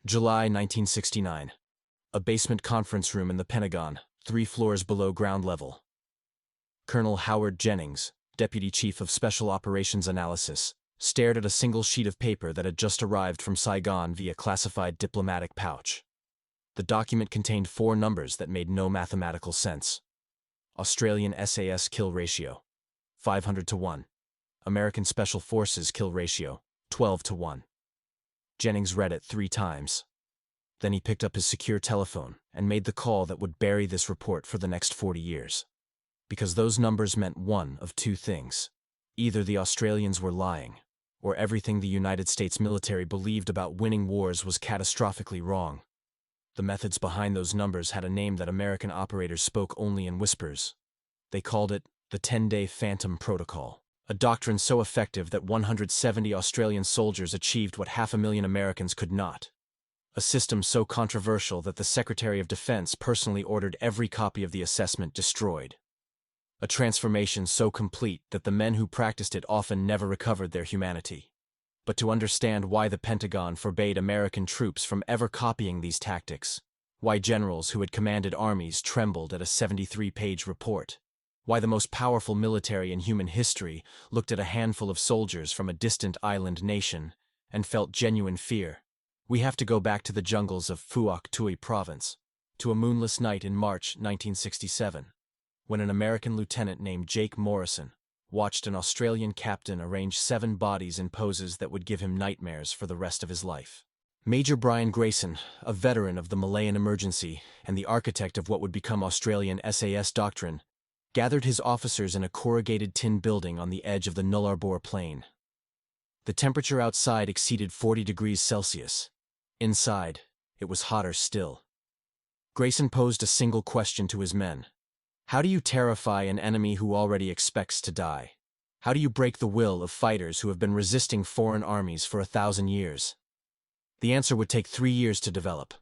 July 1969. A basement conference room in the Pentagon, 3 floors below ground level. Colonel Howard Jennings, Deputy Chief of Special Operations Analysis, stared at a single sheet of paper that had just arrived from Saigon via classified diplomatic pouch. The document contained 4 numbers that made no mathematical sense. Australian SAS kill ratio, 500 to 1. American Special Forces kill ratio, 12 to 1. Jennings read it 3 times. Then he picked up his secure telephone and made the call that would bury this report for the next 40 years. Because those numbers meant one of 2 things. Either the Australians were lying, or everything the United States military believed about winning wars was catastrophically wrong. The methods behind those numbers had a name that American operators spoke only in whispers. They called it the 10-day Phantom Protocol, a doctrine so effective that 170 Australian soldiers achieved what 500,000 Americans could not. A system so controversial that the Secretary of Defense personally ordered every copy of the assessment destroyed. A transformation so complete that the men who practiced it often never recovered their humanity. But to understand why the Pentagon forbade American troops from ever copying these tactics, why generals who had commanded armies trembled at a 73-page report, why the most powerful military in human history looked at a handful of soldiers from a distant island nation and felt genuine fear, we have to go back to the jungles of Phuoc Tuy province, to a moonless night in March 1967. When an American lieutenant named Jake Morrison watched an Australian captain arrange 7 bodies in poses that would give him nightmares for the rest of his life. Major Brian Grayson, a veteran of the Malayan emergency and the architect of what would become Australian SAS doctrine, gathered his officers in a corrugated tin building on the edge of the Nullarbor Plain. The temperature outside exceeded 40 degrees Celsius. Inside, it was hotter still. Grayson posed a single question to his men. How do you terrify an enemy who already expects to die? How do you break the will of fighters who have been resisting foreign armies for 1,000 years? The answer would take 3 years to develop,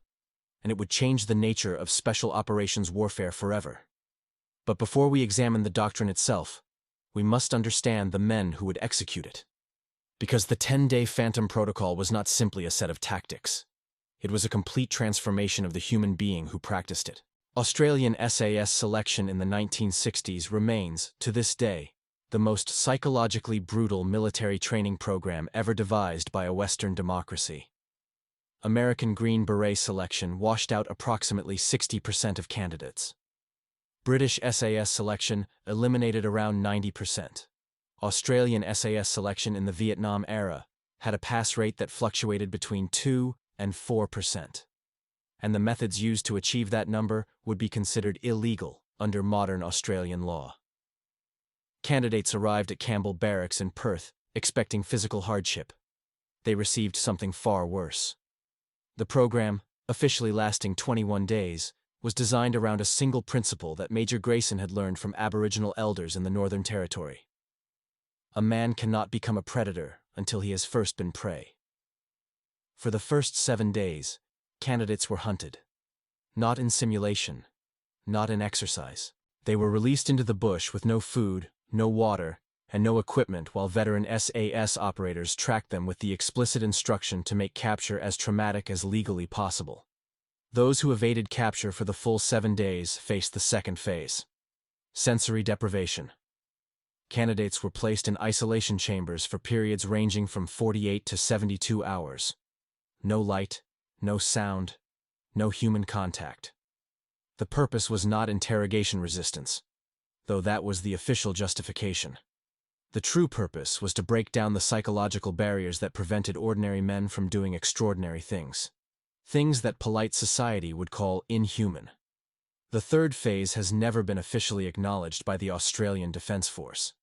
and it would change the nature of special operations warfare forever. But before we examine the doctrine itself, we must understand the men who would execute it. Because the 10-day Phantom Protocol was not simply a set of tactics. It was a complete transformation of the human being who practiced it. Australian SAS selection in the 1960s remains, to this day, the most psychologically brutal military training program ever devised by a Western democracy. American Green Beret selection washed out approximately 60% of candidates. British SAS selection eliminated around 90%. Australian SAS selection in the Vietnam era had a pass rate that fluctuated between 2 and 4%. And the methods used to achieve that number would be considered illegal under modern Australian law. Candidates arrived at Campbell Barracks in Perth expecting physical hardship. They received something far worse. The program, officially lasting 21 days, was designed around a single principle that Major Grayson had learned from Aboriginal elders in the Northern Territory. A man cannot become a predator until he has first been prey. For the first 7 days, candidates were hunted. Not in simulation, not in exercise. They were released into the bush with no food, no water, and no equipment while veteran SAS operators tracked them with the explicit instruction to make capture as traumatic as legally possible. Those who evaded capture for the full 7 days faced the second phase. Sensory deprivation. Candidates were placed in isolation chambers for periods ranging from 48 to 72 hours. No light, no sound, no human contact. The purpose was not interrogation resistance, though that was the official justification. The true purpose was to break down the psychological barriers that prevented ordinary men from doing extraordinary things. Things that polite society would call inhuman. The third phase has never been officially acknowledged by the Australian Defence Force.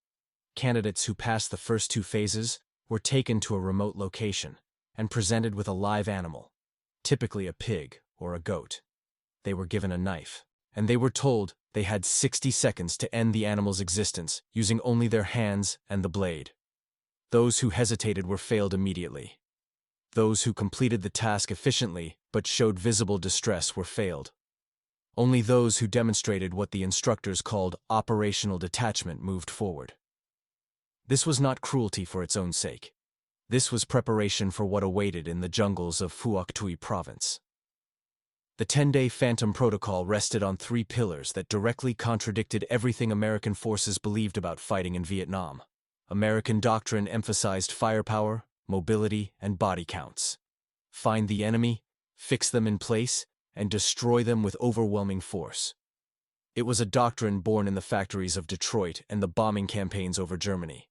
Candidates who passed the first 2 phases were taken to a remote location and presented with a live animal, typically a pig or a goat. They were given a knife, and they were told they had 60 seconds to end the animal's existence using only their hands and the blade. Those who hesitated were failed immediately. Those who completed the task efficiently but showed visible distress were failed. Only those who demonstrated what the instructors called operational detachment moved forward. This was not cruelty for its own sake. This was preparation for what awaited in the jungles of Phuoc Tuy province. The 10-day Phantom Protocol rested on three pillars that directly contradicted everything American forces believed about fighting in Vietnam. American doctrine emphasized firepower, mobility, and body counts. Find the enemy, fix them in place, and destroy them with overwhelming force. It was a doctrine born in the factories of Detroit and the bombing campaigns over Germany.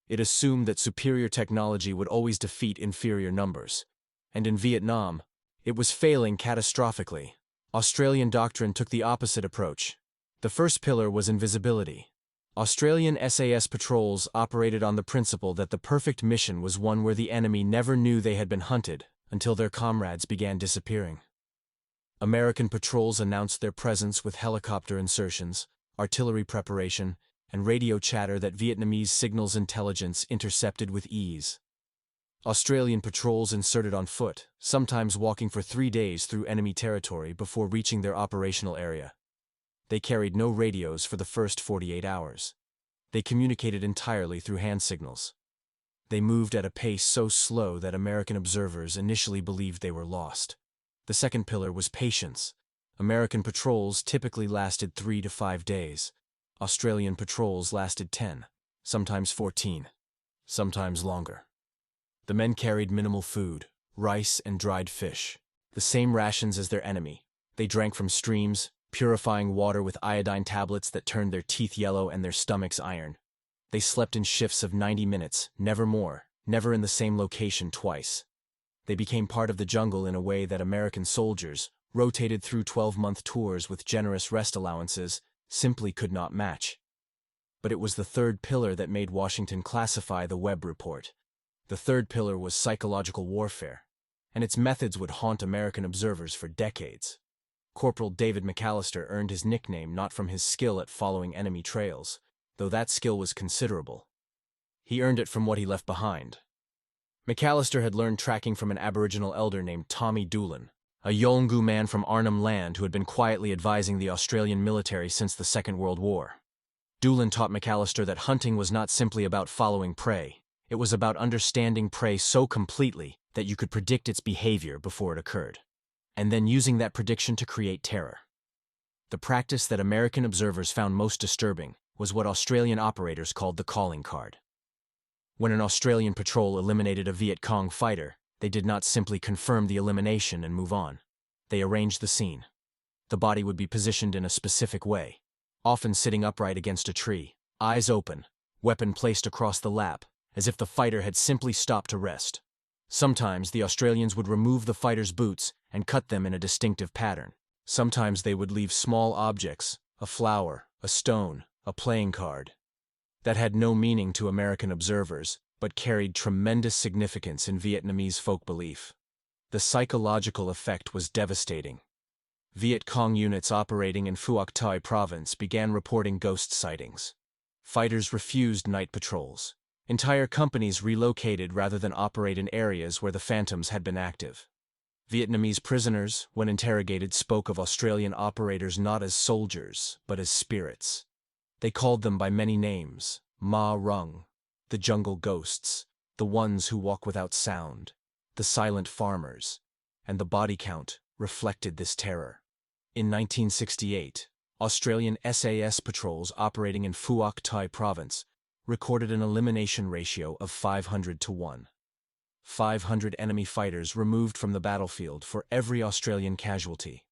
It assumed that superior technology would always defeat inferior numbers. And in Vietnam, it was failing catastrophically. Australian doctrine took the opposite approach. The first pillar was invisibility. Australian SAS patrols operated on the principle that the perfect mission was one where the enemy never knew they had been hunted until their comrades began disappearing. American patrols announced their presence with helicopter insertions, artillery preparation, and radio chatter that Vietnamese signals intelligence intercepted with ease. Australian patrols inserted on foot, sometimes walking for 3 days through enemy territory before reaching their operational area. They carried no radios for the first 48 hours. They communicated entirely through hand signals. They moved at a pace so slow that American observers initially believed they were lost. The second pillar was patience. American patrols typically lasted 3 to 5 days. Australian patrols lasted 10, sometimes 14, sometimes longer. The men carried minimal food, rice and dried fish, the same rations as their enemy. They drank from streams, purifying water with iodine tablets that turned their teeth yellow and their stomachs iron. They slept in shifts of 90 minutes, never more, never in the same location twice. They became part of the jungle in a way that American soldiers, rotated through 12-month tours with generous rest allowances, simply could not match. But it was the third pillar that made Washington classify the Webb report. The third pillar was psychological warfare, and its methods would haunt American observers for decades. Corporal David McAllister earned his nickname not from his skill at following enemy trails, though that skill was considerable. He earned it from what he left behind. McAllister had learned tracking from an Aboriginal elder named Tommy Doolan, a Yolngu man from Arnhem Land who had been quietly advising the Australian military since the Second World War. Doolan taught McAllister that hunting was not simply about following prey. It was about understanding prey so completely that you could predict its behavior before it occurred, and then using that prediction to create terror. The practice that American observers found most disturbing was what Australian operators called the calling card. When an Australian patrol eliminated a Viet Cong fighter, they did not simply confirm the elimination and move on. They arranged the scene. The body would be positioned in a specific way, often sitting upright against a tree, eyes open, weapon placed across the lap, as if the fighter had simply stopped to rest. Sometimes the Australians would remove the fighter's boots and cut them in a distinctive pattern. Sometimes they would leave small objects, a flower, a stone, a playing card, that had no meaning to American observers, but carried tremendous significance in Vietnamese folk belief. The psychological effect was devastating. Viet Cong units operating in Phuoc Tuy province began reporting ghost sightings. Fighters refused night patrols. Entire companies relocated rather than operate in areas where the Phantoms had been active. Vietnamese prisoners, when interrogated, spoke of Australian operators not as soldiers, but as spirits. They called them by many names: Ma Rung, the jungle ghosts, the ones who walk without sound, the silent farmers, and the body count reflected this terror. In 1968, Australian SAS patrols operating in Phuoc Tuy province recorded an elimination ratio of 500 to 1. 500 enemy fighters removed from the battlefield for every Australian casualty.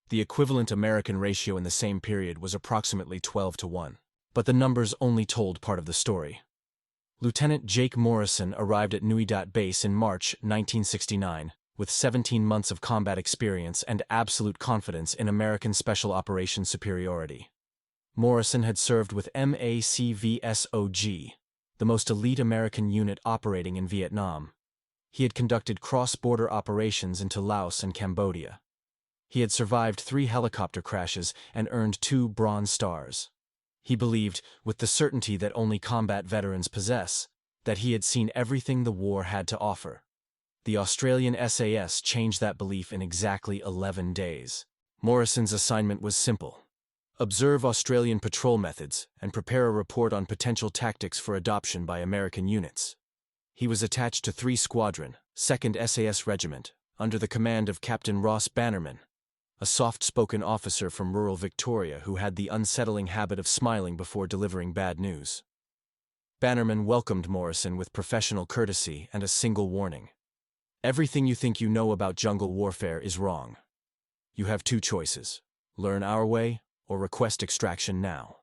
The equivalent American ratio in the same period was approximately 12 to 1. But the numbers only told part of the story. Lieutenant Jake Morrison arrived at Nui Dat Base in March 1969 with 17 months of combat experience and absolute confidence in American Special Operations superiority. Morrison had served with MACVSOG, the most elite American unit operating in Vietnam. He had conducted cross-border operations into Laos and Cambodia. He had survived 3 helicopter crashes and earned 2 Bronze Stars. He believed, with the certainty that only combat veterans possess, that he had seen everything the war had to offer. The Australian SAS changed that belief in exactly 11 days. Morrison's assignment was simple: observe Australian patrol methods and prepare a report on potential tactics for adoption by American units. He was attached to 3 Squadron, 2nd SAS Regiment, under the command of Captain Ross Bannerman, a soft-spoken officer from rural Victoria who had the unsettling habit of smiling before delivering bad news. Bannerman welcomed Morrison with professional courtesy and a single warning. Everything you think you know about jungle warfare is wrong. You have 2 choices: learn our way or request extraction now.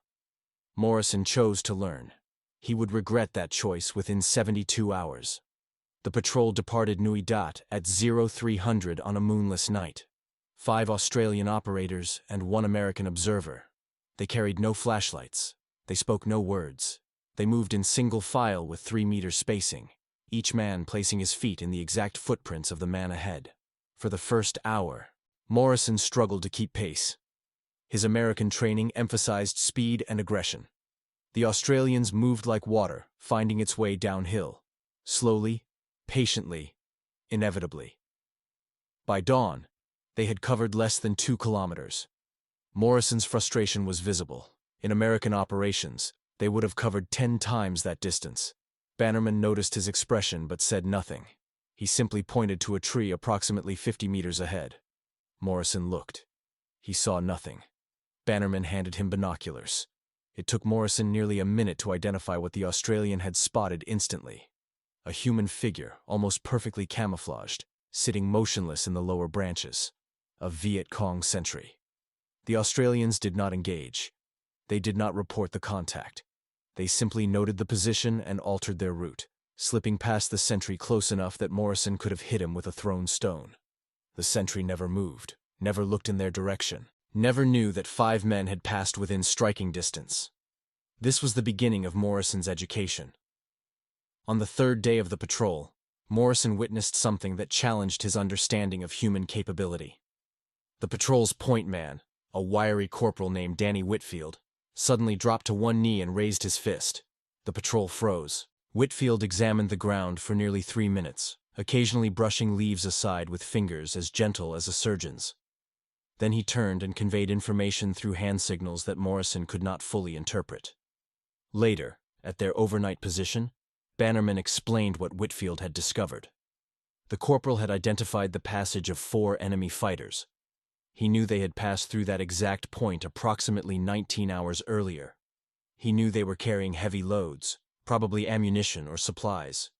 Morrison chose to learn. He would regret that choice within 72 hours. The patrol departed Nui Dat at 0300 on a moonless night. 5 Australian operators and 1 American observer. They carried no flashlights. They spoke no words. They moved in single file with 3-meter spacing, each man placing his feet in the exact footprints of the man ahead. For the first hour, Morrison struggled to keep pace. His American training emphasized speed and aggression. The Australians moved like water, finding its way downhill. Slowly, patiently, inevitably. By dawn, they had covered less than 2 kilometers. Morrison's frustration was visible. In American operations, they would have covered 10 times that distance. Bannerman noticed his expression but said nothing. He simply pointed to a tree approximately 50 meters ahead. Morrison looked. He saw nothing. Bannerman handed him binoculars. It took Morrison nearly a minute to identify what the Australian had spotted instantly. A human figure, almost perfectly camouflaged, sitting motionless in the lower branches. A Viet Cong sentry. The Australians did not engage. They did not report the contact. They simply noted the position and altered their route, slipping past the sentry close enough that Morrison could have hit him with a thrown stone. The sentry never moved, never looked in their direction, never knew that 5 men had passed within striking distance. This was the beginning of Morrison's education. On the 3rd day of the patrol, Morrison witnessed something that challenged his understanding of human capability. The patrol's point man, a wiry corporal named Danny Whitfield, suddenly dropped to one knee and raised his fist. The patrol froze. Whitfield examined the ground for nearly 3 minutes, occasionally brushing leaves aside with fingers as gentle as a surgeon's. Then he turned and conveyed information through hand signals that Morrison could not fully interpret. Later, at their overnight position, Bannerman explained what Whitfield had discovered. The corporal had identified the passage of 4 enemy fighters. He knew they had passed through that exact point approximately 19 hours earlier. He knew they were carrying heavy loads, probably ammunition or supplies.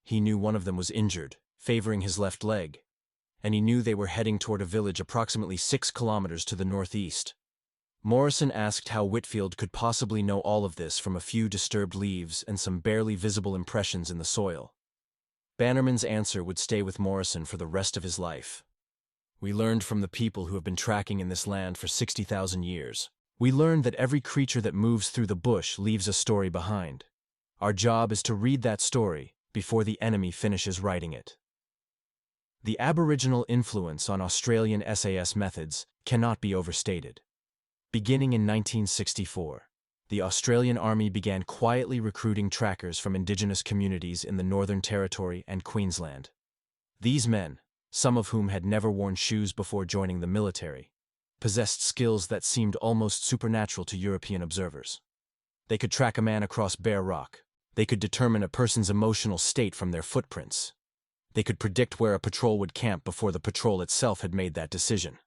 He knew one of them was injured, favoring his left leg, and he knew they were heading toward a village approximately 6 kilometers to the northeast. Morrison asked how Whitfield could possibly know all of this from a few disturbed leaves and some barely visible impressions in the soil. Bannerman's answer would stay with Morrison for the rest of his life. We learned from the people who have been tracking in this land for 60,000 years. We learned that every creature that moves through the bush leaves a story behind. Our job is to read that story before the enemy finishes writing it. The Aboriginal influence on Australian SAS methods cannot be overstated. Beginning in 1964, the Australian Army began quietly recruiting trackers from indigenous communities in the Northern Territory and Queensland. These men, some of whom had never worn shoes before joining the military, possessed skills that seemed almost supernatural to European observers. They could track a man across bare rock. They could determine a person's emotional state from their footprints. They could predict where a patrol would camp before the patrol itself had made that decision.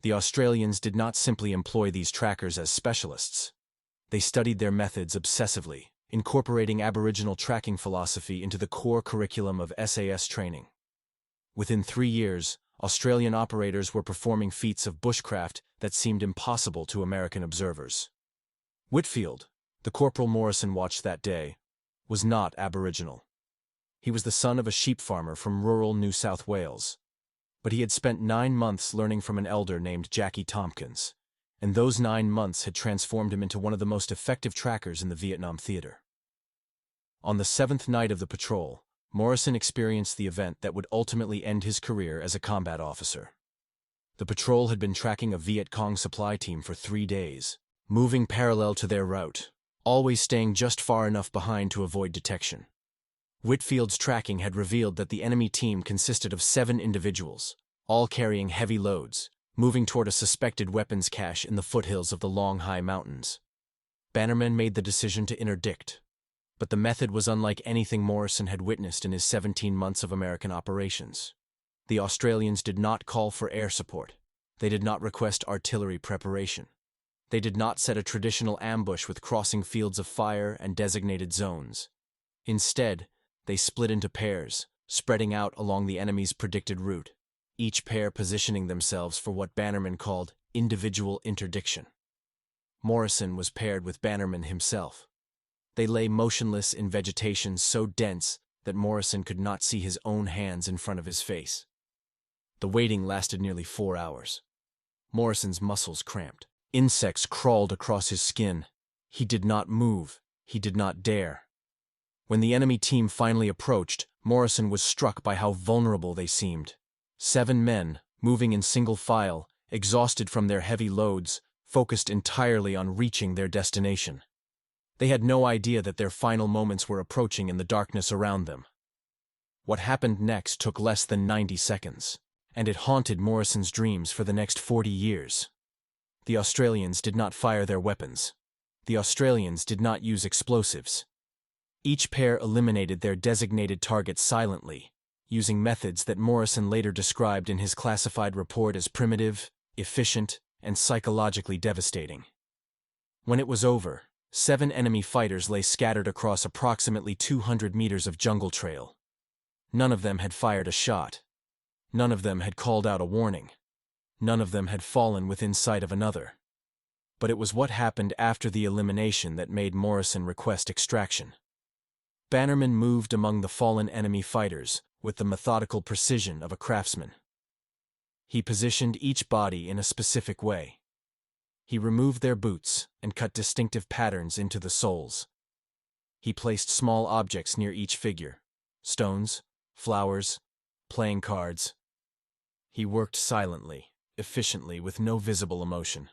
The Australians did not simply employ these trackers as specialists. They studied their methods obsessively, incorporating Aboriginal tracking philosophy into the core curriculum of SAS training. Within 3 years, Australian operators were performing feats of bushcraft that seemed impossible to American observers. Whitfield, the corporal Morrison watched that day, was not Aboriginal. He was the son of a sheep farmer from rural New South Wales. But he had spent 9 months learning from an elder named Jackie Tompkins, and those 9 months had transformed him into one of the most effective trackers in the Vietnam theater. On the 7th night of the patrol, Morrison experienced the event that would ultimately end his career as a combat officer. The patrol had been tracking a Viet Cong supply team for 3 days, moving parallel to their route, always staying just far enough behind to avoid detection. Whitfield's tracking had revealed that the enemy team consisted of 7 individuals, all carrying heavy loads, moving toward a suspected weapons cache in the foothills of the Long High Mountains. Bannerman made the decision to interdict, But the method was unlike anything Morrison had witnessed in his 17 months of American operations. The Australians did not call for air support. They did not request artillery preparation. They did not set a traditional ambush with crossing fields of fire and designated zones. Instead, they split into pairs, spreading out along the enemy's predicted route, each pair positioning themselves for what Bannerman called individual interdiction. Morrison was paired with Bannerman himself. They lay motionless in vegetation so dense that Morrison could not see his own hands in front of his face. The waiting lasted nearly 4 hours. Morrison's muscles cramped. Insects crawled across his skin. He did not move. He did not dare. When the enemy team finally approached, Morrison was struck by how vulnerable they seemed. 7 men, moving in single file, exhausted from their heavy loads, focused entirely on reaching their destination. They had no idea that their final moments were approaching in the darkness around them. What happened next took less than 90 seconds, and it haunted Morrison's dreams for the next 40 years. The Australians did not fire their weapons. The Australians did not use explosives. Each pair eliminated their designated targets silently, using methods that Morrison later described in his classified report as primitive, efficient, and psychologically devastating. When it was over, 7 enemy fighters lay scattered across approximately 200 meters of jungle trail. None of them had fired a shot. None of them had called out a warning. None of them had fallen within sight of another. But it was what happened after the elimination that made Morrison request extraction. Bannerman moved among the fallen enemy fighters with the methodical precision of a craftsman. He positioned each body in a specific way. He removed their boots and cut distinctive patterns into the soles. He placed small objects near each figure: stones, flowers, playing cards. He worked silently, efficiently, with no visible emotion.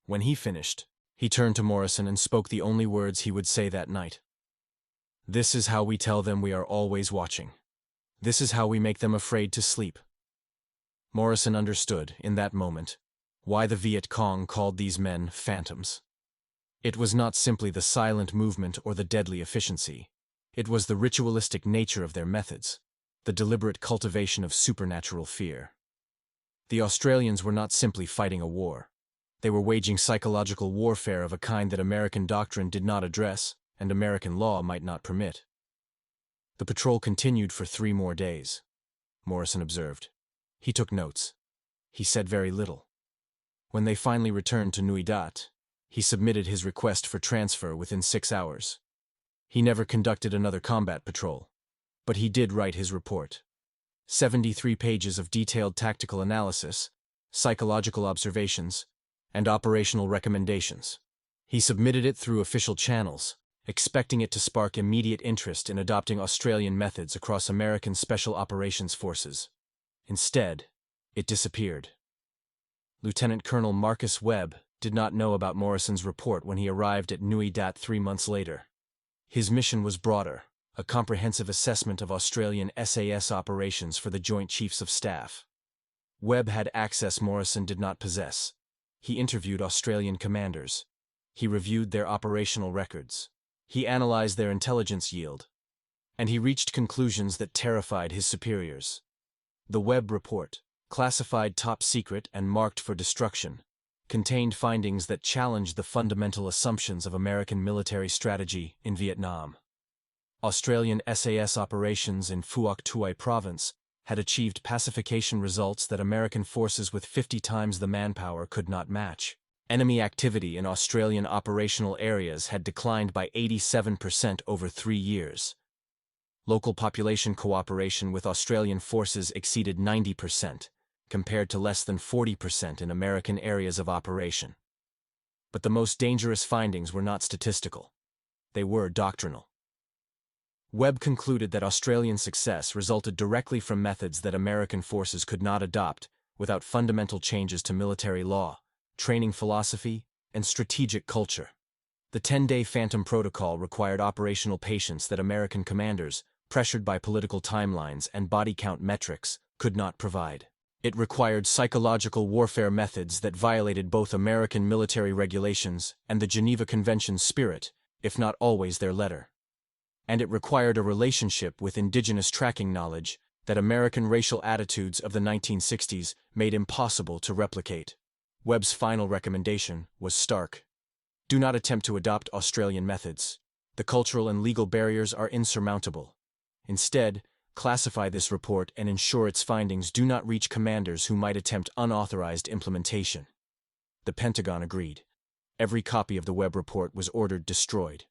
When he finished, he turned to Morrison and spoke the only words he would say that night. "This is how we tell them we are always watching. This is how we make them afraid to sleep." Morrison understood, in that moment, why the Viet Cong called these men phantoms. It was not simply the silent movement or the deadly efficiency. It was the ritualistic nature of their methods, the deliberate cultivation of supernatural fear. The Australians were not simply fighting a war. They were waging psychological warfare of a kind that American doctrine did not address and American law might not permit. The patrol continued for 3 more days, Morrison observed. He took notes. He said very little. When they finally returned to Nui Dat, he submitted his request for transfer within 6 hours. He never conducted another combat patrol, but he did write his report. 73 pages of detailed tactical analysis, psychological observations, and operational recommendations. He submitted it through official channels, expecting it to spark immediate interest in adopting Australian methods across American Special Operations Forces. Instead, it disappeared. Lieutenant Colonel Marcus Webb did not know about Morrison's report when he arrived at Nui Dat 3 months later. His mission was broader, a comprehensive assessment of Australian SAS operations for the Joint Chiefs of Staff. Webb had access Morrison did not possess. He interviewed Australian commanders. He reviewed their operational records. He analyzed their intelligence yield. And he reached conclusions that terrified his superiors. The Webb report, classified top secret and marked for destruction, contained findings that challenged the fundamental assumptions of American military strategy in Vietnam. Australian SAS operations in Phuoc Tuy Province had achieved pacification results that American forces with 50 times the manpower could not match. Enemy activity in Australian operational areas had declined by 87% over 3 years. Local population cooperation with Australian forces exceeded 90%, compared to less than 40% in American areas of operation. But the most dangerous findings were not statistical. They were doctrinal. Webb concluded that Australian success resulted directly from methods that American forces could not adopt without fundamental changes to military law, training philosophy, and strategic culture. The 10-day Phantom Protocol required operational patience that American commanders, pressured by political timelines and body count metrics, could not provide. It required psychological warfare methods that violated both American military regulations and the Geneva Convention's spirit, if not always their letter. and it required a relationship with indigenous tracking knowledge that American racial attitudes of the 1960s made impossible to replicate. Webb's final recommendation was stark. Do not attempt to adopt Australian methods. The cultural and legal barriers are insurmountable. Instead, classify this report and ensure its findings do not reach commanders who might attempt unauthorized implementation. The Pentagon agreed. Every copy of the Webb report was ordered destroyed.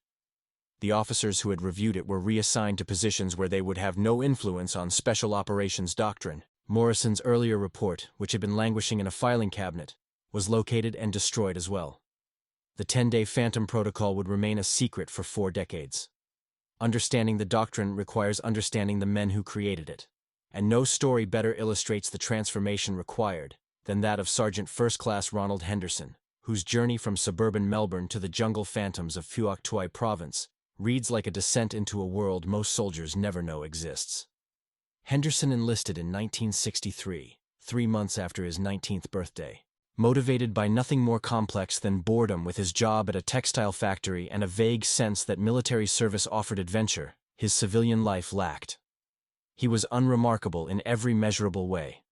The officers who had reviewed it were reassigned to positions where they would have no influence on special operations doctrine. Morrison's earlier report, which had been languishing in a filing cabinet, was located and destroyed as well. The 10-day Phantom Protocol would remain a secret for 4 decades. Understanding the doctrine requires understanding the men who created it, and no story better illustrates the transformation required than that of Sergeant First Class Ronald Henderson, whose journey from suburban Melbourne to the jungle phantoms of Phuoc Tuy Province reads like a descent into a world most soldiers never know exists. Henderson enlisted in 1963, 3 months after his 19th birthday. Motivated by nothing more complex than boredom with his job at a textile factory and a vague sense that military service offered adventure, his civilian life lacked. He was unremarkable in every measurable way.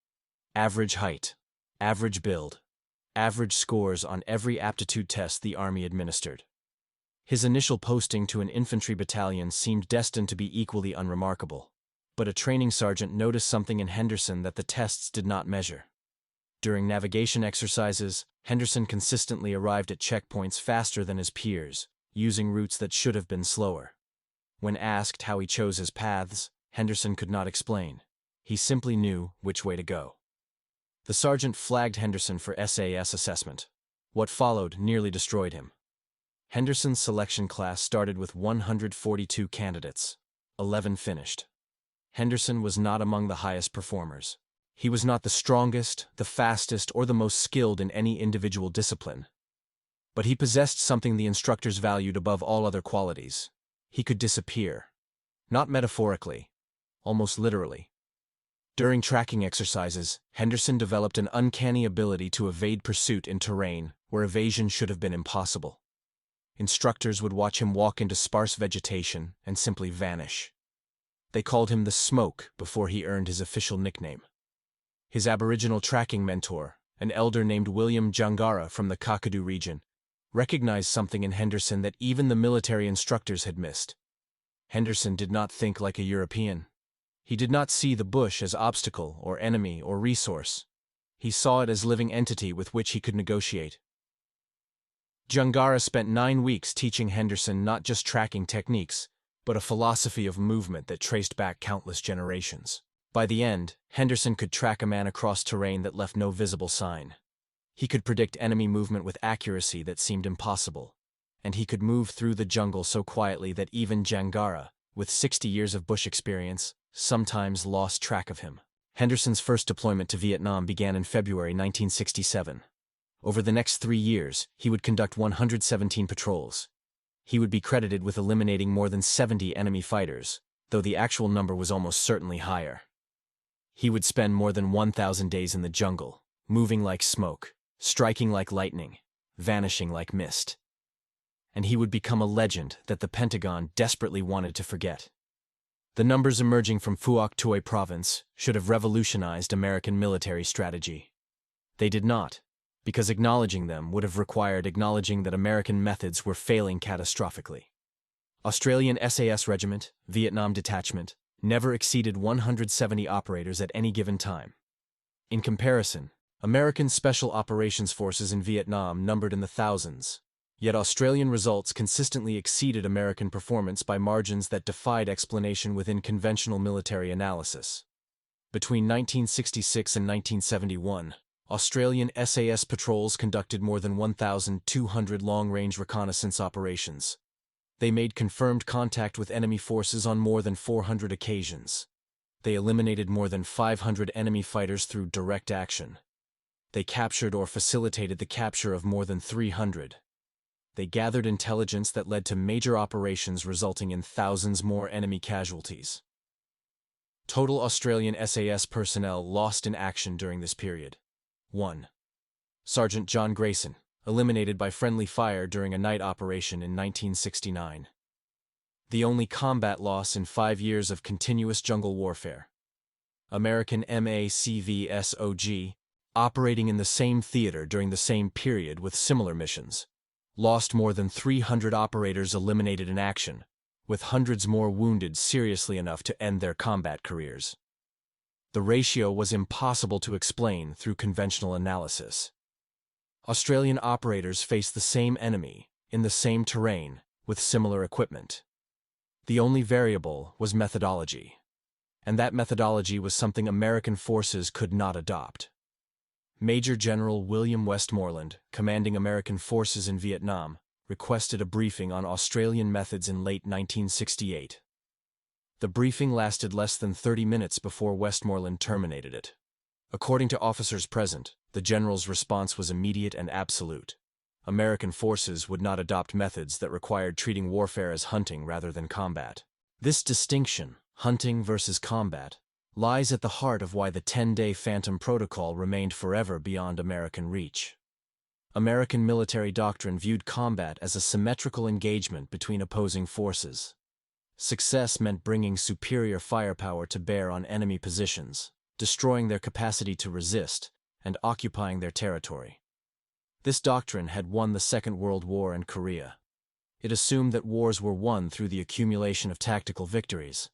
Average height, average build, average scores on every aptitude test the Army administered. His initial posting to an infantry battalion seemed destined to be equally unremarkable, but a training sergeant noticed something in Henderson that the tests did not measure. During navigation exercises, Henderson consistently arrived at checkpoints faster than his peers, using routes that should have been slower. When asked how he chose his paths, Henderson could not explain. He simply knew which way to go. The sergeant flagged Henderson for SAS assessment. What followed nearly destroyed him. Henderson's selection class started with 142 candidates. 11 finished. Henderson was not among the highest performers. He was not the strongest, the fastest, or the most skilled in any individual discipline. But he possessed something the instructors valued above all other qualities. He could disappear. Not metaphorically, almost literally. During tracking exercises, Henderson developed an uncanny ability to evade pursuit in terrain where evasion should have been impossible. Instructors would watch him walk into sparse vegetation and simply vanish. They called him the Smoke before he earned his official nickname. His Aboriginal tracking mentor, an elder named William Jangara from the Kakadu region, recognized something in Henderson that even the military instructors had missed. Henderson did not think like a European. He did not see the bush as obstacle or enemy or resource. He saw it as living entity with which he could negotiate. Jangara spent 9 weeks teaching Henderson not just tracking techniques, but a philosophy of movement that traced back countless generations. By the end, Henderson could track a man across terrain that left no visible sign. He could predict enemy movement with accuracy that seemed impossible. And he could move through the jungle so quietly that even Jangara, with 60 years of bush experience, sometimes lost track of him. Henderson's first deployment to Vietnam began in February 1967. Over the next 3 years, he would conduct 117 patrols. He would be credited with eliminating more than 70 enemy fighters, though the actual number was almost certainly higher. He would spend more than 1,000 days in the jungle, moving like smoke, striking like lightning, vanishing like mist. And he would become a legend that the Pentagon desperately wanted to forget. The numbers emerging from Phuoc Tuy Province should have revolutionized American military strategy. They did not, because acknowledging them would have required acknowledging that American methods were failing catastrophically. Australian SAS Regiment, Vietnam Detachment, never exceeded 170 operators at any given time. In comparison, American Special Operations Forces in Vietnam numbered in the thousands, yet Australian results consistently exceeded American performance by margins that defied explanation within conventional military analysis. Between 1966 and 1971, Australian SAS patrols conducted more than 1,200 long-range reconnaissance operations. They made confirmed contact with enemy forces on more than 400 occasions. They eliminated more than 500 enemy fighters through direct action. They captured or facilitated the capture of more than 300. They gathered intelligence that led to major operations resulting in thousands more enemy casualties. Total Australian SAS personnel lost in action during this period. 1. Sergeant John Grayson, eliminated by friendly fire during a night operation in 1969. the only combat loss in 5 years of continuous jungle warfare. American MACVSOG, operating in the same theater during the same period with similar missions, lost more than 300 operators eliminated in action, with hundreds more wounded seriously enough to end their combat careers. The ratio was impossible to explain through conventional analysis. Australian operators faced the same enemy, in the same terrain, with similar equipment. The only variable was methodology, and that methodology was something American forces could not adopt. Major General William Westmoreland, commanding American forces in Vietnam, requested a briefing on Australian methods in late 1968. The briefing lasted less than 30 minutes before Westmoreland terminated it. According to officers present, the general's response was immediate and absolute. American forces would not adopt methods that required treating warfare as hunting rather than combat. This distinction, hunting versus combat, lies at the heart of why the 10-day Phantom Protocol remained forever beyond American reach. American military doctrine viewed combat as a symmetrical engagement between opposing forces. Success meant bringing superior firepower to bear on enemy positions, destroying their capacity to resist, and occupying their territory. This doctrine had won the Second World War and Korea. It assumed that wars were won through the accumulation of tactical victories.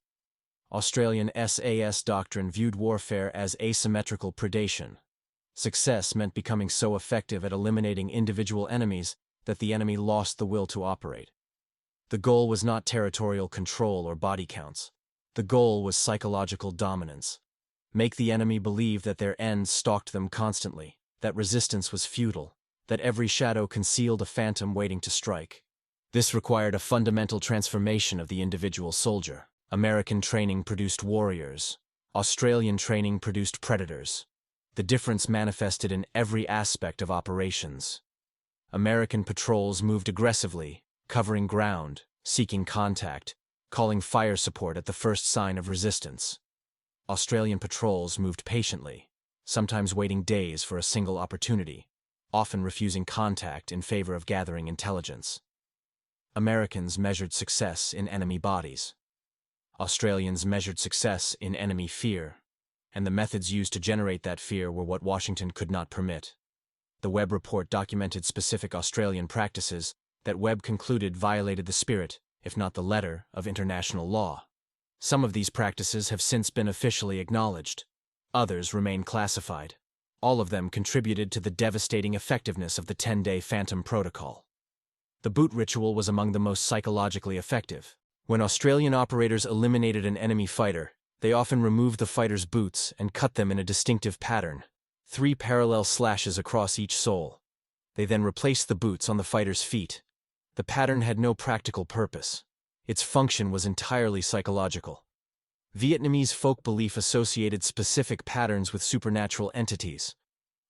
Australian SAS doctrine viewed warfare as asymmetrical predation. Success meant becoming so effective at eliminating individual enemies that the enemy lost the will to operate. The goal was not territorial control or body counts. The goal was psychological dominance. Make the enemy believe that their ends stalked them constantly, that resistance was futile, that every shadow concealed a phantom waiting to strike. This required a fundamental transformation of the individual soldier. American training produced warriors. Australian training produced predators. The difference manifested in every aspect of operations. American patrols moved aggressively, covering ground, seeking contact, calling fire support at the first sign of resistance. Australian patrols moved patiently, sometimes waiting days for a single opportunity, often refusing contact in favor of gathering intelligence. Americans measured success in enemy bodies. Australians measured success in enemy fear, and the methods used to generate that fear were what Washington could not permit. The Webb report documented specific Australian practices that Webb concluded violated the spirit, if not the letter, of international law. Some of these practices have since been officially acknowledged. Others remain classified. All of them contributed to the devastating effectiveness of the 10-day Phantom Protocol. The boot ritual was among the most psychologically effective. When Australian operators eliminated an enemy fighter, they often removed the fighter's boots and cut them in a distinctive pattern, 3 parallel slashes across each sole. They then replaced the boots on the fighter's feet. The pattern had no practical purpose. Its function was entirely psychological. Vietnamese folk belief associated specific patterns with supernatural entities.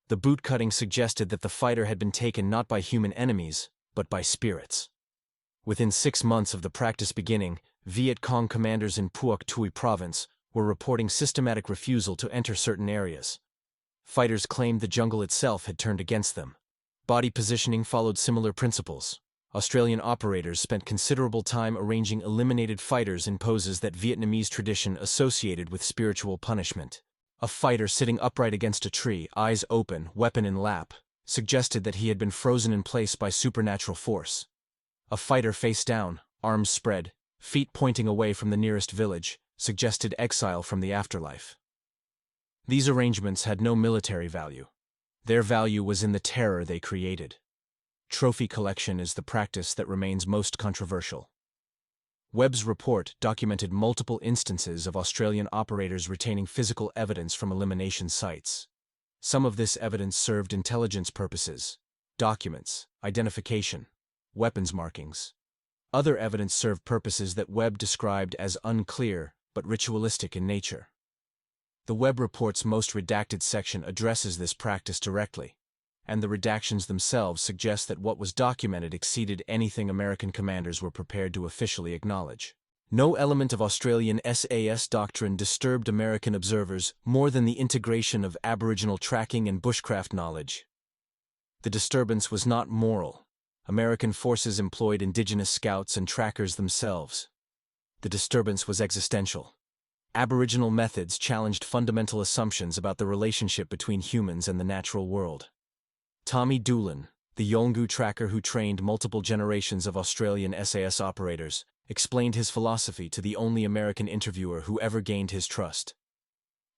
The boot cutting suggested that the fighter had been taken not by human enemies, but by spirits. Within 6 months of the practice beginning, Viet Cong commanders in Phuoc Tuy province were reporting systematic refusal to enter certain areas. Fighters claimed the jungle itself had turned against them. Body positioning followed similar principles. Australian operators spent considerable time arranging eliminated fighters in poses that Vietnamese tradition associated with spiritual punishment. A fighter sitting upright against a tree, eyes open, weapon in lap, suggested that he had been frozen in place by supernatural force. A fighter face down, arms spread, feet pointing away from the nearest village, suggested exile from the afterlife. These arrangements had no military value. Their value was in the terror they created. Trophy collection is the practice that remains most controversial. Webb's report documented multiple instances of Australian operators retaining physical evidence from elimination sites. Some of this evidence served intelligence purposes, documents, identification, weapons markings. Other evidence served purposes that Webb described as unclear but ritualistic in nature. The Webb report's most redacted section addresses this practice directly, and the redactions themselves suggest that what was documented exceeded anything American commanders were prepared to officially acknowledge. No element of Australian SAS doctrine disturbed American observers more than the integration of Aboriginal tracking and bushcraft knowledge. The disturbance was not moral. American forces employed indigenous scouts and trackers themselves. The disturbance was existential. Aboriginal methods challenged fundamental assumptions about the relationship between humans and the natural world. Tommy Doolan, the Yolngu tracker who trained multiple generations of Australian SAS operators, explained his philosophy to the only American interviewer who ever gained his trust.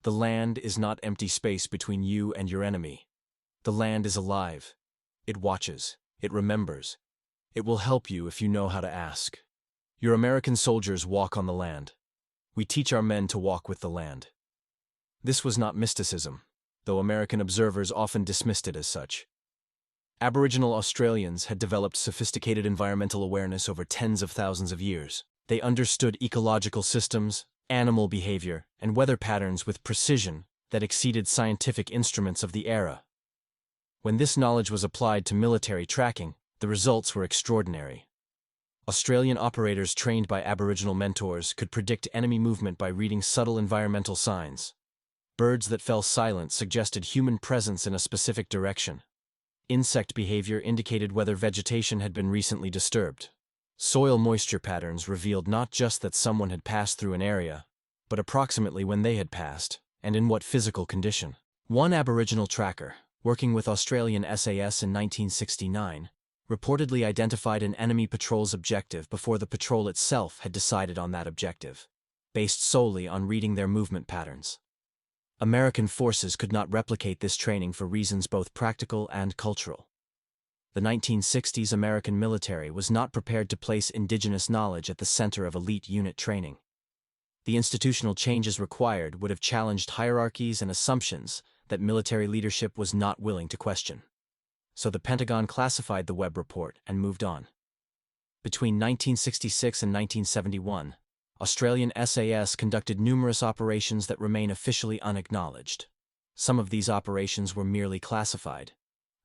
The land is not empty space between you and your enemy. The land is alive. It watches. It remembers. It will help you if you know how to ask. Your American soldiers walk on the land. We teach our men to walk with the land. This was not mysticism, though American observers often dismissed it as such. Aboriginal Australians had developed sophisticated environmental awareness over tens of thousands of years. They understood ecological systems, animal behavior, and weather patterns with precision that exceeded scientific instruments of the era. When this knowledge was applied to military tracking, the results were extraordinary. Australian operators trained by Aboriginal mentors could predict enemy movement by reading subtle environmental signs. Birds that fell silent suggested human presence in a specific direction. Insect behavior indicated whether vegetation had been recently disturbed. Soil moisture patterns revealed not just that someone had passed through an area, but approximately when they had passed, and in what physical condition. One Aboriginal tracker, working with Australian SAS in 1969, reportedly identified an enemy patrol's objective before the patrol itself had decided on that objective, based solely on reading their movement patterns. American forces could not replicate this training for reasons both practical and cultural. The 1960s American military was not prepared to place indigenous knowledge at the center of elite unit training. The institutional changes required would have challenged hierarchies and assumptions that military leadership was not willing to question. So the Pentagon classified the Webb report and moved on. Between 1966 and 1971, Australian SAS conducted numerous operations that remain officially unacknowledged. Some of these operations were merely classified.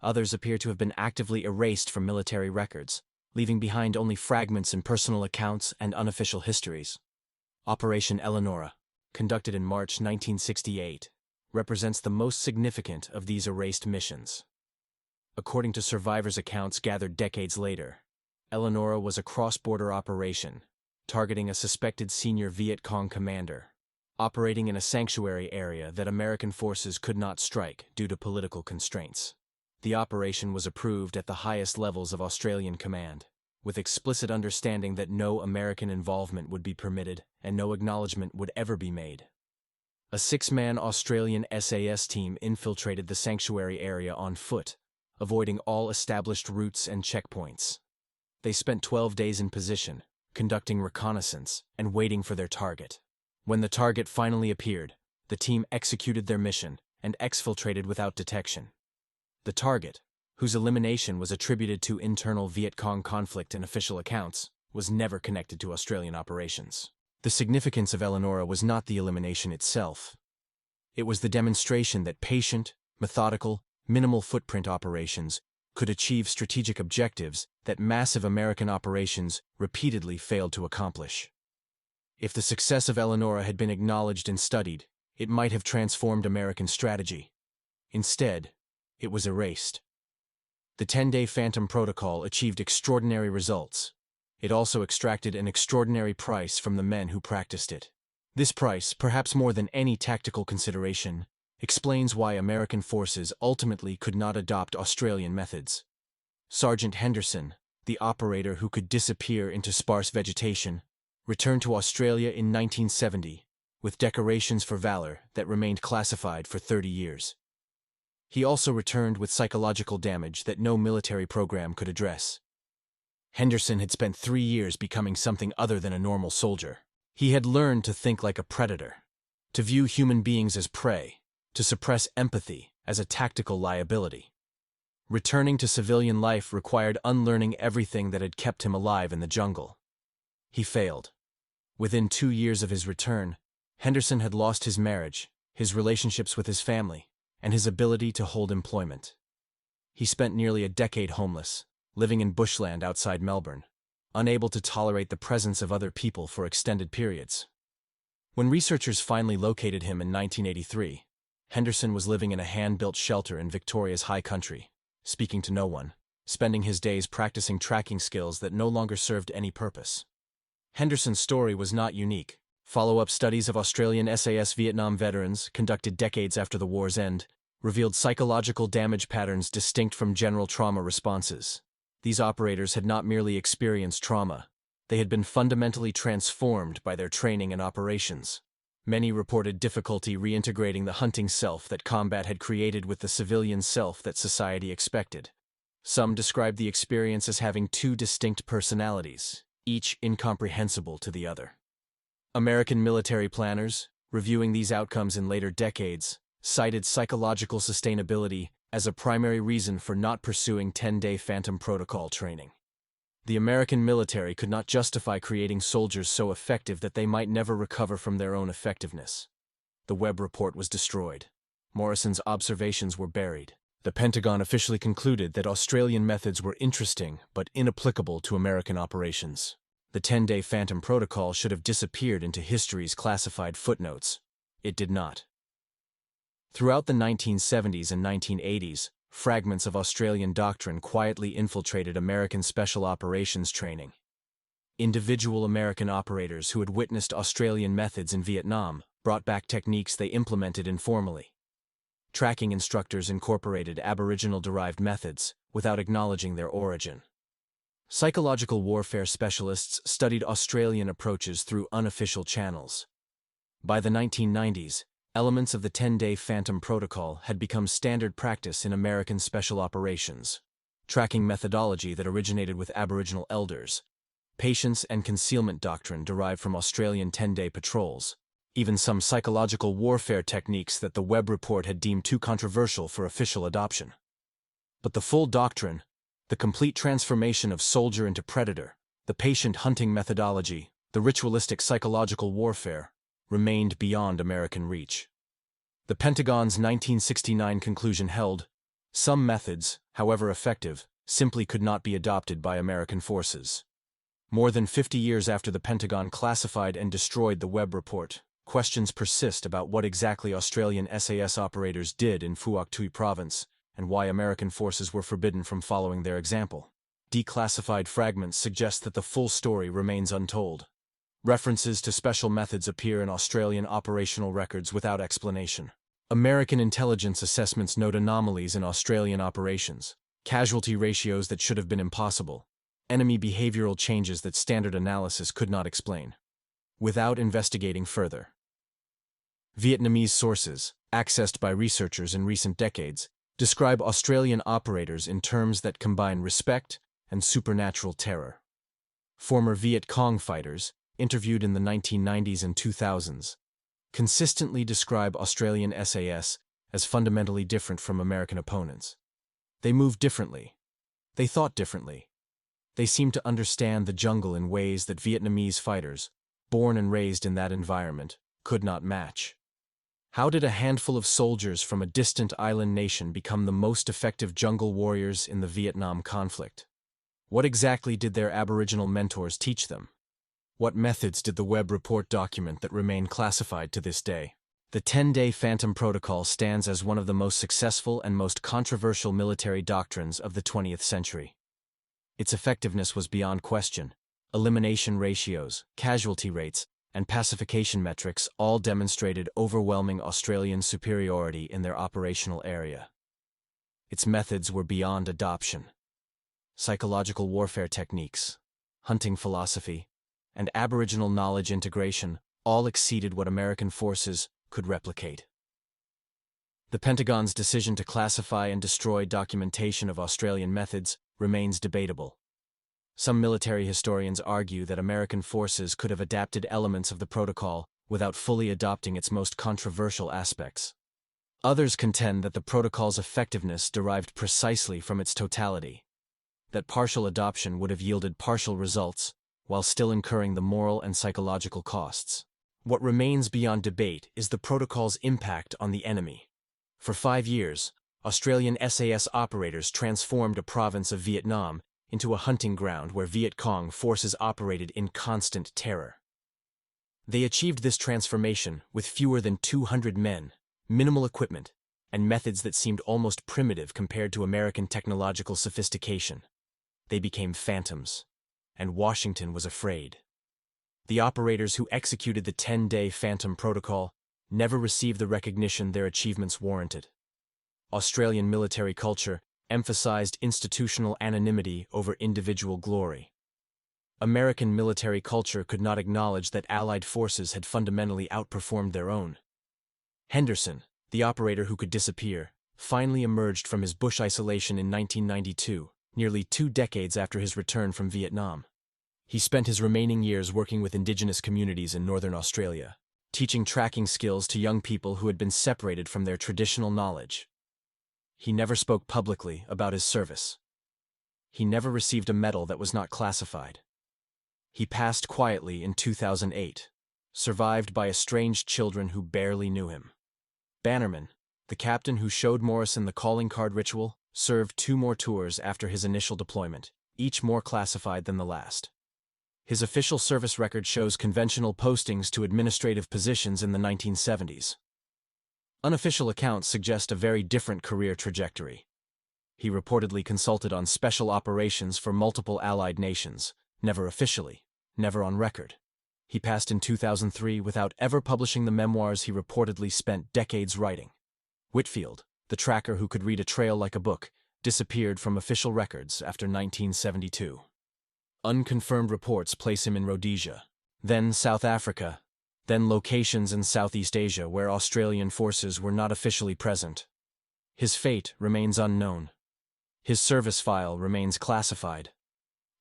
Others appear to have been actively erased from military records, leaving behind only fragments in personal accounts and unofficial histories. Operation Eleonora, conducted in March 1968, represents the most significant of these erased missions. According to survivors' accounts gathered decades later, Eleonora was a cross-border operation, targeting a suspected senior Viet Cong commander, operating in a sanctuary area that American forces could not strike due to political constraints. The operation was approved at the highest levels of Australian command, with explicit understanding that no American involvement would be permitted and no acknowledgement would ever be made. A 6-man Australian SAS team infiltrated the sanctuary area on foot, avoiding all established routes and checkpoints. They spent 12 days in position, conducting reconnaissance and waiting for their target. When the target finally appeared, the team executed their mission and exfiltrated without detection. The target, whose elimination was attributed to internal Viet Cong conflict in official accounts, was never connected to Australian operations. The significance of Eleonora was not the elimination itself. It was the demonstration that patient, methodical, minimal footprint operations could achieve strategic objectives that massive American operations repeatedly failed to accomplish. If the success of Eleonora had been acknowledged and studied, it might have transformed American strategy. Instead, it was erased. The 10-day Phantom Protocol achieved extraordinary results. It also extracted an extraordinary price from the men who practiced it. This price, perhaps more than any tactical consideration, explains why American forces ultimately could not adopt Australian methods. Sergeant Henderson, the operator who could disappear into sparse vegetation, returned to Australia in 1970 with decorations for valor that remained classified for 30 years. He also returned with psychological damage that no military program could address. Henderson had spent 3 years becoming something other than a normal soldier. He had learned to think like a predator, to view human beings as prey, to suppress empathy as a tactical liability. Returning to civilian life required unlearning everything that had kept him alive in the jungle. He failed. Within 2 years of his return, Henderson had lost his marriage, his relationships with his family, and his ability to hold employment. He spent nearly a decade homeless, living in bushland outside Melbourne, unable to tolerate the presence of other people for extended periods. When researchers finally located him in 1983, Henderson was living in a hand-built shelter in Victoria's high country, speaking to no one, spending his days practicing tracking skills that no longer served any purpose. Henderson's story was not unique. Follow-up studies of Australian SAS Vietnam veterans, conducted decades after the war's end, revealed psychological damage patterns distinct from general trauma responses. These operators had not merely experienced trauma. They had been fundamentally transformed by their training and operations. Many reported difficulty reintegrating the hunting self that combat had created with the civilian self that society expected. Some described the experience as having two distinct personalities, each incomprehensible to the other. American military planners, reviewing these outcomes in later decades, cited psychological sustainability as a primary reason for not pursuing 10-day Phantom Protocol training. The American military could not justify creating soldiers so effective that they might never recover from their own effectiveness. The Webb report was destroyed. Morrison's observations were buried. The Pentagon officially concluded that Australian methods were interesting but inapplicable to American operations. The 10-day Phantom Protocol should have disappeared into history's classified footnotes. It did not. Throughout the 1970s and 1980s, fragments of Australian doctrine quietly infiltrated American special operations training. Individual American operators who had witnessed Australian methods in Vietnam brought back techniques they implemented informally. Tracking instructors incorporated Aboriginal-derived methods without acknowledging their origin. Psychological warfare specialists studied Australian approaches through unofficial channels. By the 1990s, elements of the 10-day Phantom Protocol had become standard practice in American special operations. Tracking methodology that originated with Aboriginal elders, patience and concealment doctrine derived from Australian 10-day patrols, even some psychological warfare techniques that the Webb report had deemed too controversial for official adoption. But the full doctrine, the complete transformation of soldier into predator, the patient hunting methodology, the ritualistic psychological warfare, remained beyond American reach. The Pentagon's 1969 conclusion held, some methods, however effective, simply could not be adopted by American forces. More than 50 years after the Pentagon classified and destroyed the Webb report, questions persist about what exactly Australian SAS operators did in Phuoc Tuy province and why American forces were forbidden from following their example. Declassified fragments suggest that the full story remains untold. References to special methods appear in Australian operational records without explanation. American intelligence assessments note anomalies in Australian operations, casualty ratios that should have been impossible, enemy behavioral changes that standard analysis could not explain. Without investigating further. Vietnamese sources, accessed by researchers in recent decades, describe Australian operators in terms that combine respect and supernatural terror. Former Viet Cong fighters, interviewed in the 1990s and 2000s, consistently describe Australian SAS as fundamentally different from American opponents. They moved differently. They thought differently. They seemed to understand the jungle in ways that Vietnamese fighters, born and raised in that environment, could not match. How did a handful of soldiers from a distant island nation become the most effective jungle warriors in the Vietnam conflict? What exactly did their Aboriginal mentors teach them? What methods did the Webb report document that remain classified to this day? The 10-day Phantom Protocol stands as one of the most successful and most controversial military doctrines of the 20th century. Its effectiveness was beyond question. Elimination ratios, casualty rates, and pacification metrics all demonstrated overwhelming Australian superiority in their operational area. Its methods were beyond adoption. Psychological warfare techniques, hunting philosophy, and Aboriginal knowledge integration all exceeded what American forces could replicate. The Pentagon's decision to classify and destroy documentation of Australian methods remains debatable. Some military historians argue that American forces could have adapted elements of the protocol without fully adopting its most controversial aspects. Others contend that the protocol's effectiveness derived precisely from its totality, that partial adoption would have yielded partial results while still incurring the moral and psychological costs. What remains beyond debate is the protocol's impact on the enemy. For 5 years, Australian SAS operators transformed a province of Vietnam into a hunting ground where Viet Cong forces operated in constant terror. They achieved this transformation with fewer than 200 men, minimal equipment, and methods that seemed almost primitive compared to American technological sophistication. They became phantoms, and Washington was afraid. The operators who executed the 10-day Phantom Protocol never received the recognition their achievements warranted. Australian military culture emphasized institutional anonymity over individual glory. American military culture could not acknowledge that Allied forces had fundamentally outperformed their own. Henderson, the operator who could disappear, finally emerged from his bush isolation in 1992, nearly 2 decades after his return from Vietnam. He spent his remaining years working with indigenous communities in northern Australia, teaching tracking skills to young people who had been separated from their traditional knowledge. He never spoke publicly about his service. He never received a medal that was not classified. He passed quietly in 2008, survived by estranged children who barely knew him. Bannerman, the captain who showed Morrison the calling card ritual, served 2 more tours after his initial deployment, each more classified than the last. His official service record shows conventional postings to administrative positions in the 1970s. Unofficial accounts suggest a very different career trajectory. He reportedly consulted on special operations for multiple Allied nations, never officially, never on record. He passed in 2003 without ever publishing the memoirs he reportedly spent decades writing. Whitfield, the tracker who could read a trail like a book, disappeared from official records after 1972. Unconfirmed reports place him in Rhodesia, then South Africa, then locations in Southeast Asia where Australian forces were not officially present. His fate remains unknown. His service file remains classified.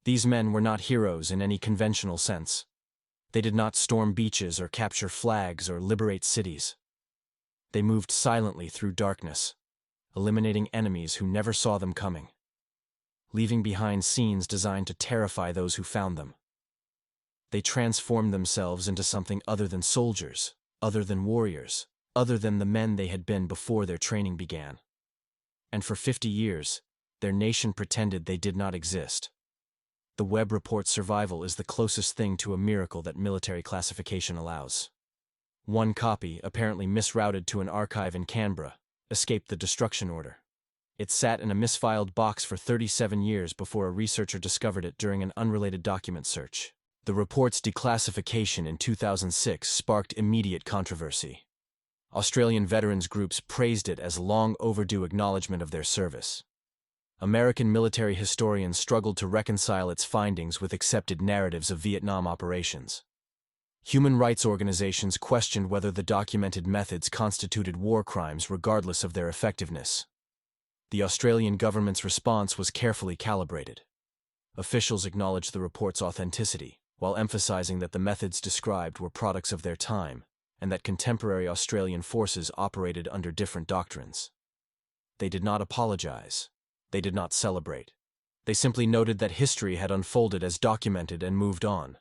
These men were not heroes in any conventional sense. They did not storm beaches or capture flags or liberate cities. They moved silently through darkness, eliminating enemies who never saw them coming, leaving behind scenes designed to terrify those who found them. They transformed themselves into something other than soldiers, other than warriors, other than the men they had been before their training began. And for 50 years, their nation pretended they did not exist. The Webb report's survival is the closest thing to a miracle that military classification allows. 1 copy, apparently misrouted to an archive in Canberra, escaped the destruction order. It sat in a misfiled box for 37 years before a researcher discovered it during an unrelated document search. The report's declassification in 2006 sparked immediate controversy. Australian veterans groups praised it as long overdue acknowledgement of their service. American military historians struggled to reconcile its findings with accepted narratives of Vietnam operations. Human rights organizations questioned whether the documented methods constituted war crimes regardless of their effectiveness. The Australian government's response was carefully calibrated. Officials acknowledged the report's authenticity, while emphasizing that the methods described were products of their time, and that contemporary Australian forces operated under different doctrines. They did not apologize. They did not celebrate. They simply noted that history had unfolded as documented and moved on.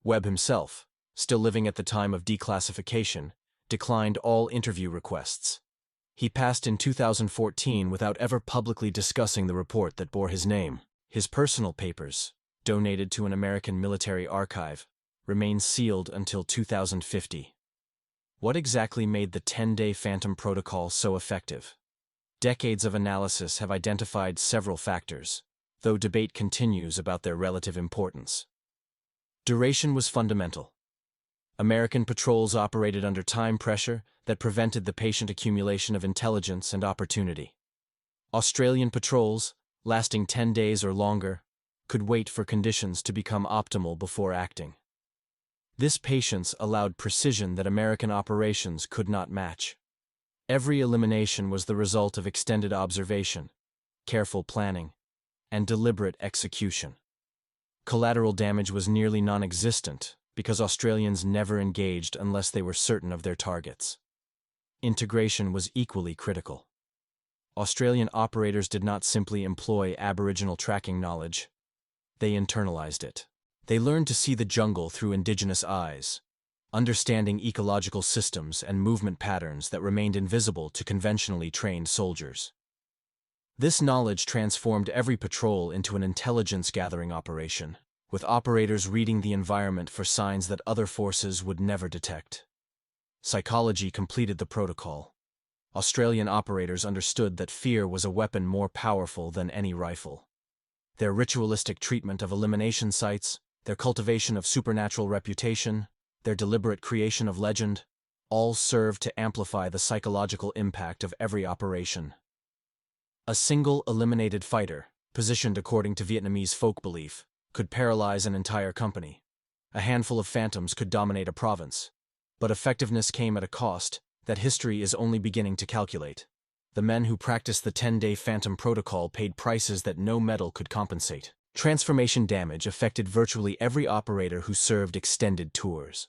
Webb himself, still living at the time of declassification, declined all interview requests. He passed in 2014 without ever publicly discussing the report that bore his name. His personal papers, donated to an American military archive, remain sealed until 2050. What exactly made the 10-day Phantom Protocol so effective? Decades of analysis have identified several factors, though debate continues about their relative importance. Duration was fundamental. American patrols operated under time pressure that prevented the patient accumulation of intelligence and opportunity. Australian patrols, lasting 10 days or longer, could wait for conditions to become optimal before acting. This patience allowed precision that American operations could not match. Every elimination was the result of extended observation, careful planning, and deliberate execution. Collateral damage was nearly non-existent because Australians never engaged unless they were certain of their targets. Integration was equally critical. Australian operators did not simply employ Aboriginal tracking knowledge. They internalized it. They learned to see the jungle through indigenous eyes, understanding ecological systems and movement patterns that remained invisible to conventionally trained soldiers. This knowledge transformed every patrol into an intelligence-gathering operation, with operators reading the environment for signs that other forces would never detect. Psychology completed the protocol. Australian operators understood that fear was a weapon more powerful than any rifle. Their ritualistic treatment of elimination sites, their cultivation of supernatural reputation, their deliberate creation of legend, all served to amplify the psychological impact of every operation. A single eliminated fighter, positioned according to Vietnamese folk belief, could paralyze an entire company. A handful of phantoms could dominate a province. But effectiveness came at a cost that history is only beginning to calculate. The men who practiced the 10-day Phantom Protocol paid prices that no medal could compensate. Transformation damage affected virtually every operator who served extended tours.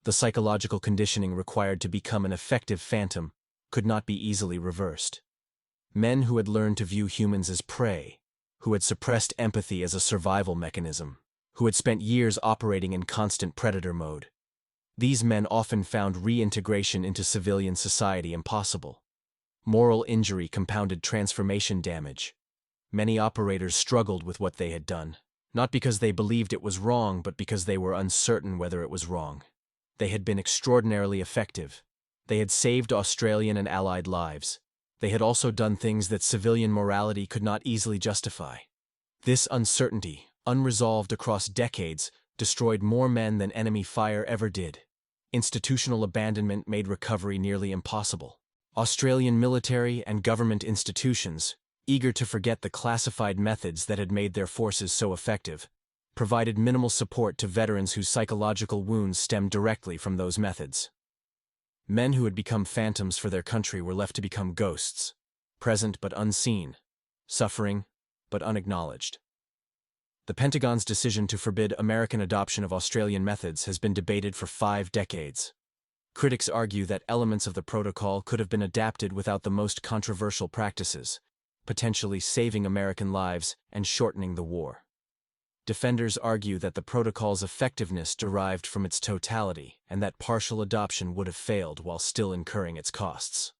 The psychological conditioning required to become an effective Phantom could not be easily reversed. Men who had learned to view humans as prey, who had suppressed empathy as a survival mechanism, who had spent years operating in constant predator mode. These men often found reintegration into civilian society impossible. Moral injury compounded transformation damage. Many operators struggled with what they had done, not because they believed it was wrong, but because they were uncertain whether it was wrong. They had been extraordinarily effective. They had saved Australian and Allied lives. They had also done things that civilian morality could not easily justify. This uncertainty, unresolved across decades, destroyed more men than enemy fire ever did. Institutional abandonment made recovery nearly impossible. Australian military and government institutions, eager to forget the classified methods that had made their forces so effective, provided minimal support to veterans whose psychological wounds stemmed directly from those methods. Men who had become phantoms for their country were left to become ghosts, present but unseen, suffering but unacknowledged. The Pentagon's decision to forbid American adoption of Australian methods has been debated for 5 decades. Critics argue that elements of the protocol could have been adapted without the most controversial practices, potentially saving American lives and shortening the war. Defenders argue that the protocol's effectiveness derived from its totality and that partial adoption would have failed while still incurring its costs.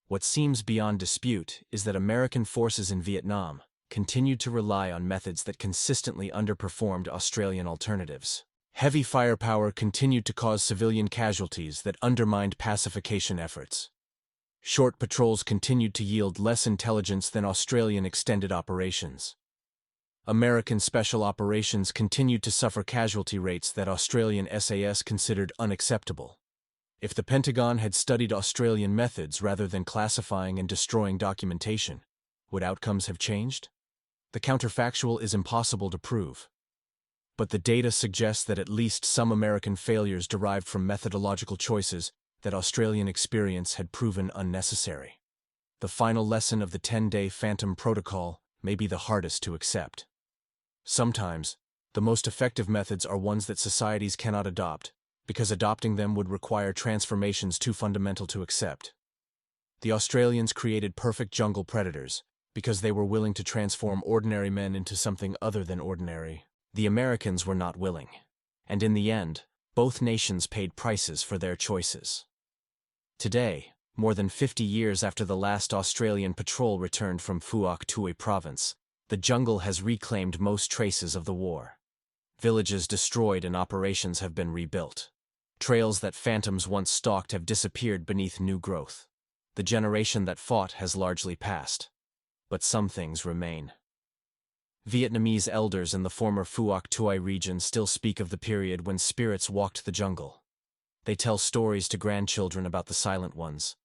What seems beyond dispute is that American forces in Vietnam continued to rely on methods that consistently underperformed Australian alternatives. Heavy firepower continued to cause civilian casualties that undermined pacification efforts. Short patrols continued to yield less intelligence than Australian extended operations. American special operations continued to suffer casualty rates that Australian SAS considered unacceptable. If the Pentagon had studied Australian methods rather than classifying and destroying documentation, would outcomes have changed? The counterfactual is impossible to prove. But the data suggests that at least some American failures derived from methodological choices that Australian experience had proven unnecessary. The final lesson of the 10-day Phantom Protocol may be the hardest to accept. Sometimes, the most effective methods are ones that societies cannot adopt, because adopting them would require transformations too fundamental to accept. The Australians created perfect jungle predators, because they were willing to transform ordinary men into something other than ordinary. The Americans were not willing. And in the end, both nations paid prices for their choices. Today, more than 50 years after the last Australian patrol returned from Phuoc Tuy province, the jungle has reclaimed most traces of the war. Villages destroyed and operations have been rebuilt. Trails that phantoms once stalked have disappeared beneath new growth. The generation that fought has largely passed. But some things remain. Vietnamese elders in the former Phuoc Tuy region still speak of the period when spirits walked the jungle. They tell stories to grandchildren about the silent ones,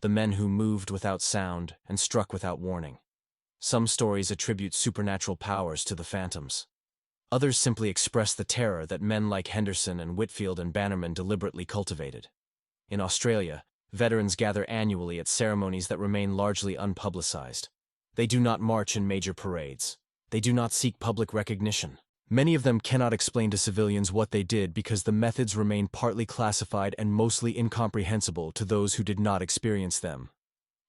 the men who moved without sound and struck without warning. Some stories attribute supernatural powers to the phantoms. Others simply express the terror that men like Henderson and Whitfield and Bannerman deliberately cultivated. In Australia, veterans gather annually at ceremonies that remain largely unpublicized. They do not march in major parades. They do not seek public recognition. Many of them cannot explain to civilians what they did because the methods remain partly classified and mostly incomprehensible to those who did not experience them.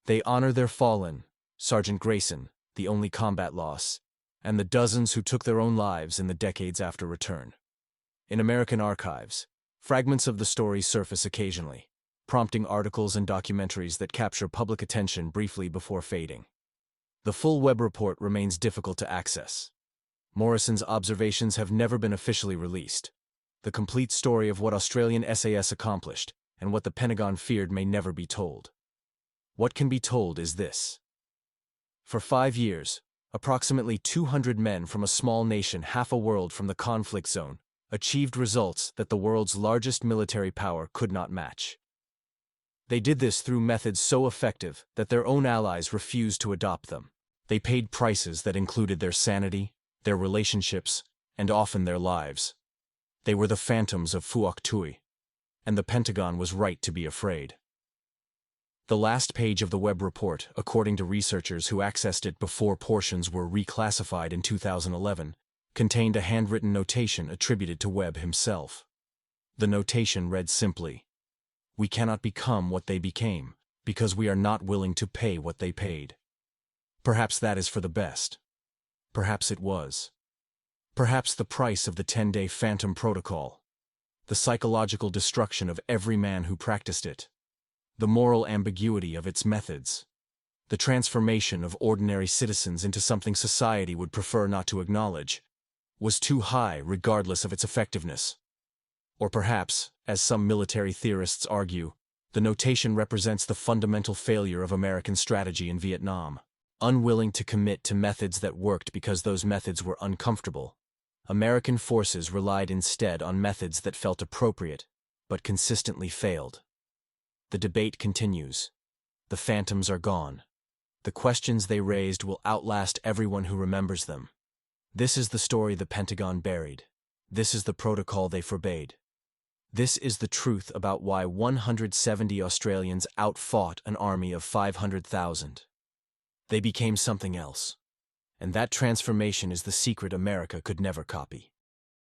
They honor their fallen, Sergeant Grayson, the only combat loss, and the dozens who took their own lives in the decades after return. In American archives, fragments of the story surface occasionally, prompting articles and documentaries that capture public attention briefly before fading. The full Webb report remains difficult to access. Morrison's observations have never been officially released. The complete story of what Australian SAS accomplished and what the Pentagon feared may never be told. What can be told is this. For 5 years, approximately 200 men from a small nation half a world from the conflict zone achieved results that the world's largest military power could not match. They did this through methods so effective that their own allies refused to adopt them. They paid prices that included their sanity, their relationships, and often their lives. They were the phantoms of Phuoc Tui, and the Pentagon was right to be afraid. The last page of the Webb report, according to researchers who accessed it before portions were reclassified in 2011, contained a handwritten notation attributed to Webb himself. The notation read simply, "We cannot become what they became, because we are not willing to pay what they paid." Perhaps that is for the best. Perhaps it was. Perhaps the price of the 10-day Phantom Protocol, the psychological destruction of every man who practiced it, the moral ambiguity of its methods, the transformation of ordinary citizens into something society would prefer not to acknowledge, was too high regardless of its effectiveness. Or perhaps, as some military theorists argue, the notation represents the fundamental failure of American strategy in Vietnam. Unwilling to commit to methods that worked because those methods were uncomfortable, American forces relied instead on methods that felt appropriate, but consistently failed. The debate continues. The phantoms are gone. The questions they raised will outlast everyone who remembers them. This is the story the Pentagon buried. This is the protocol they forbade. This is the truth about why 170 Australians outfought an army of 500,000. They became something else. And that transformation is the secret America could never copy.